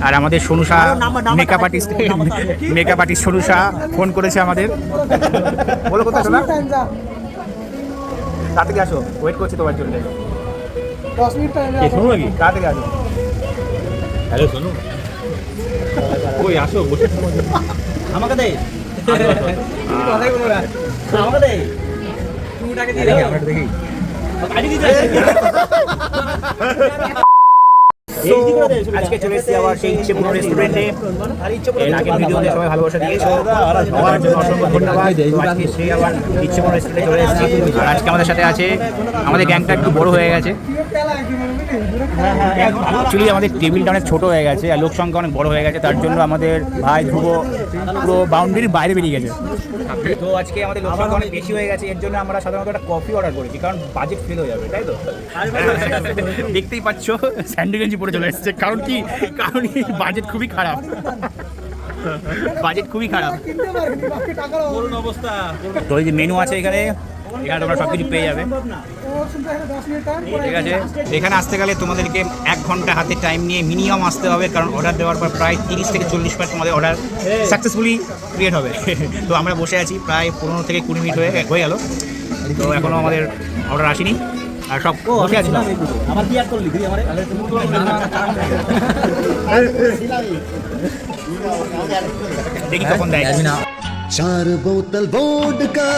আর আমাদের সোনুশা makeup artist সোনুশা phone করেছে আমাদের। বলো কোথায় শোনা, তাড়াতাড়ি আসো, ওয়েট করছি তোমার জন্য। 10 মিনিট টাইম শোনো নাকি, তাড়াতাড়ি আসো। হ্যালো শোনো, ওই আসো বসে আমাকে দে, কথাই বলো না, আমাকে দে, তুমি টাকা দিয়ে দাও, আমরা দেখি গাড়ি দিতে আজকে চলে এসেছি আবার সেই ইচ্ছেপুর রেস্টুরেন্টে। এর আগের ভিডিওতে সবাই ভালোবাসা দিয়েছো, সবার জন্য অসংখ্য ধন্যবাদ। তো আজকে সেই আবার ইচ্ছেপুর রেস্টুরেন্টে চলে এসেছি। আর আজকে আমাদের সাথে আছে, আমাদের গ্যাংটা একটু বড় হয়ে গেছে অ্যাকচুয়ালি, আমাদের টেবিলটা অনেক ছোটো হয়ে গেছে আর লোক সংখ্যা অনেক বড় হয়ে গেছে, তার জন্য আমাদের ভাই ধ্রুব পুরো বাউন্ডারির বাইরে বেরিয়ে গেছে। তো আজকে আমাদের লোক সংখ্যা অনেক বেশি হয়ে গেছে, এর জন্য আমরা সাধারণত একটা কফি অর্ডার করেছি, কারণ বাজেট ফেল হয়ে যাবে, তাই তো? দেখতেই পাচ্ছ স্যান্ডো গেঞ্জি পরে চলে এসেছে, কারণ কি, কারণ বাজেট খুবই খারাপ, বাজেট খুবই খারাপ অবস্থা। তো এই যে মেনু আছে এখানে, এখানে তোমরা সব কিছু পেয়ে যাবে, ঠিক আছে? এখানে আসতে গেলে তোমাদেরকে 1 ঘন্টা হাতে টাইম নিয়ে মিনিমাম আসতে হবে, কারণ অর্ডার দেওয়ার পর প্রায় 30 থেকে 40 মিনিট তোমাদের অর্ডার সাকসেসফুলি ক্রিয়েট হবে। তো আমরা বসে আছি প্রায় 15 থেকে 20 মিনিট হয়ে গেল, তো এখনও আমাদের অর্ডার আসেনি আর সব বসে আছি। আমার কি আর করলি তুই আমারে? দেখি কখন দেয়। 4 बोतल वोडका,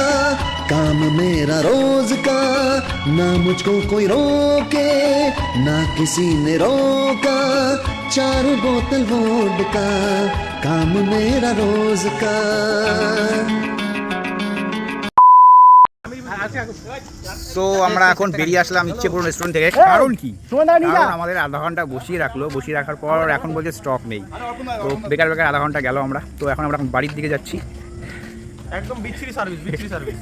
काम मेरा रोज का, ना मुझको कोई रोके, ना किसी ने रोका। 4 बोतल वोडका, काम मेरा रोज का। তো আমরা এখন বেরিয়ে আসলাম ইচ্ছেপুর রেস্টুরেন্ট থেকে, কারণ কি, কারণ আমাদের আধা ঘন্টা বসিয়ে রাখার পর এখন বলছে স্টক নেই। তো বেকার আধা ঘন্টা গেল আমরা, তো এখন আমরা বাড়ির দিকে যাচ্ছি। একদম বিচ্ছিরি সার্ভিস, বিচ্ছিরি সার্ভিস।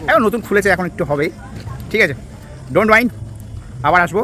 এখন নতুন খুলেছে, এখন একটু হবেই, ঠিক আছে, ডোন্ট মাইন্ড, আবার আসবো।